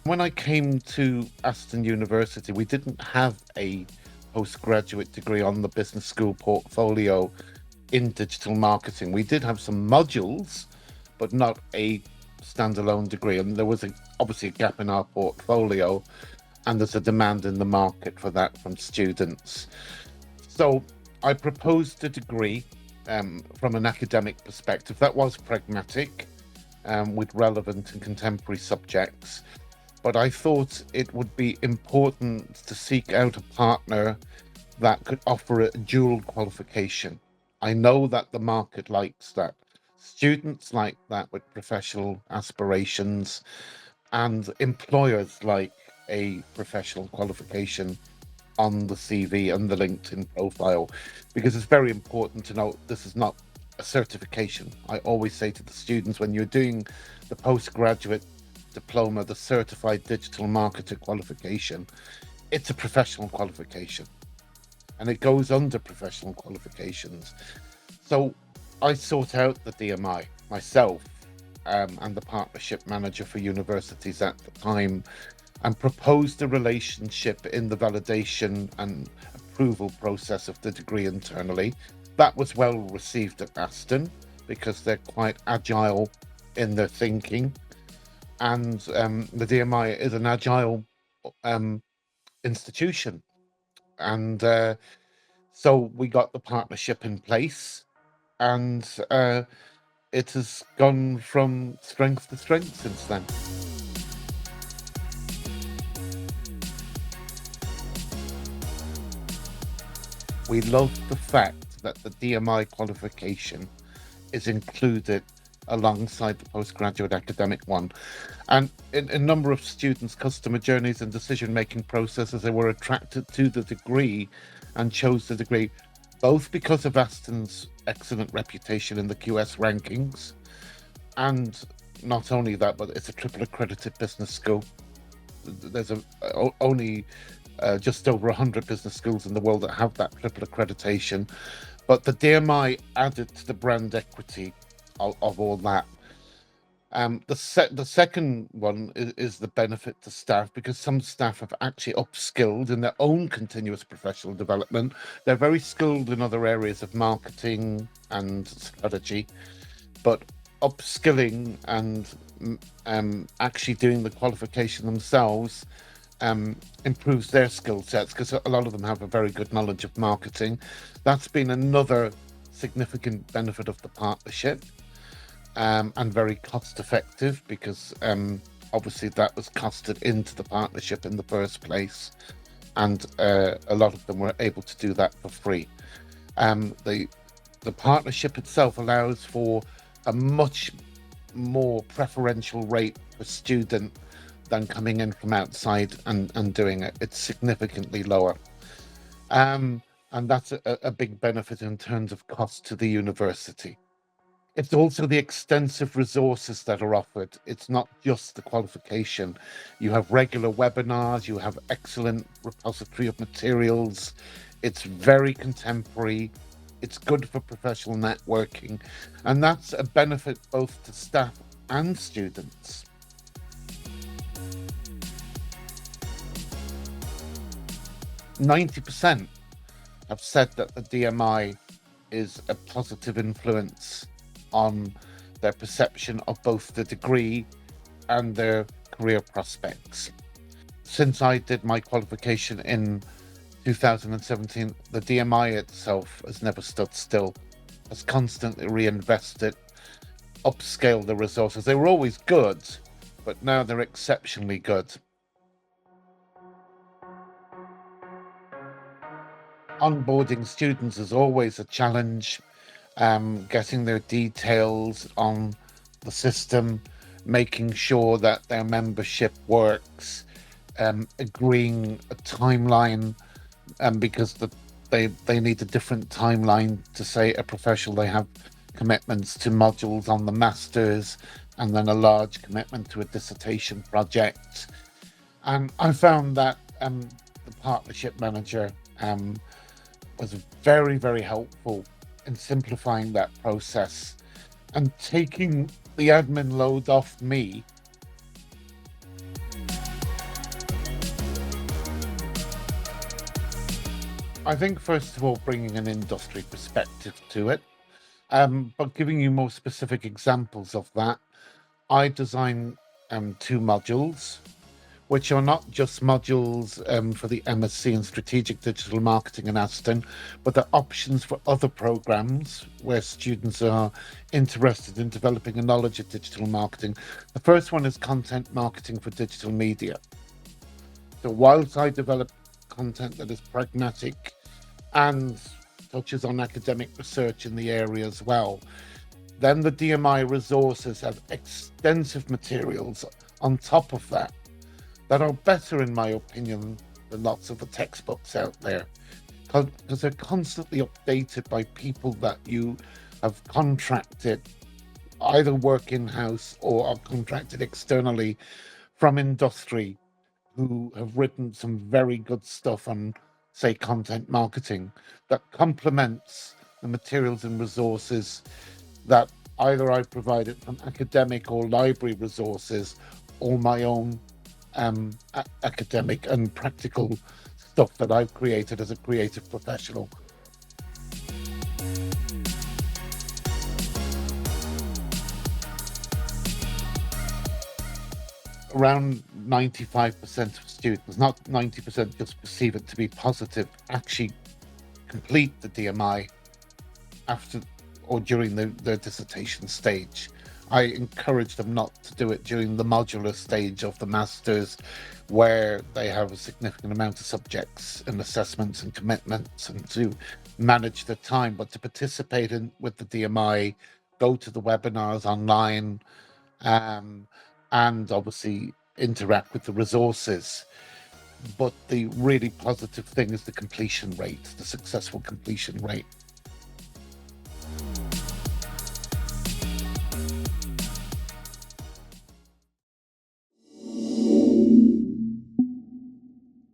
When I came to Aston University, we didn't have a postgraduate degree on the business school portfolio in digital marketing. We did have some modules, but not a standalone degree. And there was obviously a gap in our portfolio, and there's a demand in the market for that from students. So I proposed a degree from an academic perspective that was pragmatic, with relevant and contemporary subjects. But I thought it would be important to seek out a partner that could offer a dual qualification. I know that the market likes that. Students like that with professional aspirations, and employers like a professional qualification on the CV and the LinkedIn profile, because it's very important to know this is not a certification. I always say to the students, when you're doing the postgraduate diploma, the certified digital marketer qualification, it's a professional qualification and it goes under professional qualifications. So I sought out the DMI myself, and the partnership manager for universities at the time, and proposed a relationship in the validation and approval process of the degree internally. That was well received at Aston because they're quite agile in their thinking, and the DMI is an agile um, institution. And so we got the partnership in place, and it has gone from strength to strength since then. We love the fact that the DMI qualification is included alongside the postgraduate academic one. And in a number of students' customer journeys and decision-making processes, they were attracted to the degree and chose the degree both because of Aston's excellent reputation in the QS rankings, and not only that, but it's a triple accredited business school. There's only just over 100 business schools in the world that have that triple accreditation. But the DMI added to the brand equity of all that. The second one is the benefit to staff, because some staff have actually upskilled in their own continuous professional development. They're very skilled in other areas of marketing and strategy, but upskilling and actually doing the qualification themselves improves their skill sets, because a lot of them have a very good knowledge of marketing. That's been another significant benefit of the partnership, and very cost effective, because obviously that was costed into the partnership in the first place, and a lot of them were able to do that for free. The partnership itself allows for a much more preferential rate per student than coming in from outside and doing it. It's significantly lower. And that's a big benefit in terms of cost to the university. It's also the extensive resources that are offered. It's not just the qualification. You have regular webinars, you have excellent repository of materials. It's very contemporary. It's good for professional networking. And that's a benefit both to staff and students. %90 have said that the DMI is a positive influence on their perception of both the degree and their career prospects. Since I did my qualification in 2017, the DMI itself has never stood still, has constantly reinvested, upscaled the resources. They were always good, but now they're exceptionally good. Onboarding students is always a challenge. Getting their details on the system, making sure that their membership works, agreeing a timeline, because they need a different timeline to say a professional. They have commitments to modules on the masters, and then a large commitment to a dissertation project. And I found that the partnership manager was very, very helpful in simplifying that process and taking the admin load off me. I think, first of all, bringing an industry perspective to it, but giving you more specific examples of that, I design two modules, which are not just modules for the MSc in Strategic Digital Marketing in Aston, but they're options for other programs where students are interested in developing a knowledge of digital marketing. The first one is content marketing for digital media. So whilst I develop content that is pragmatic and touches on academic research in the area as well, then the DMI resources have extensive materials on top of that that are better, in my opinion, than lots of the textbooks out there, because they're constantly updated by people that you have contracted, either work in-house or are contracted externally from industry, who have written some very good stuff on, say, content marketing that complements the materials and resources that either I provided from academic or library resources or my own academic and practical stuff that I've created as a creative professional. Around 95% of students, not 90% just perceive it to be positive, actually complete the DMI after or during their dissertation stage. I encourage them not to do it during the modular stage of the masters, where they have a significant amount of subjects and assessments and commitments, and to manage the time, but to participate in with the DMI, go to the webinars online, um, and obviously interact with the resources. But the really positive thing is the completion rate, the successful completion rate.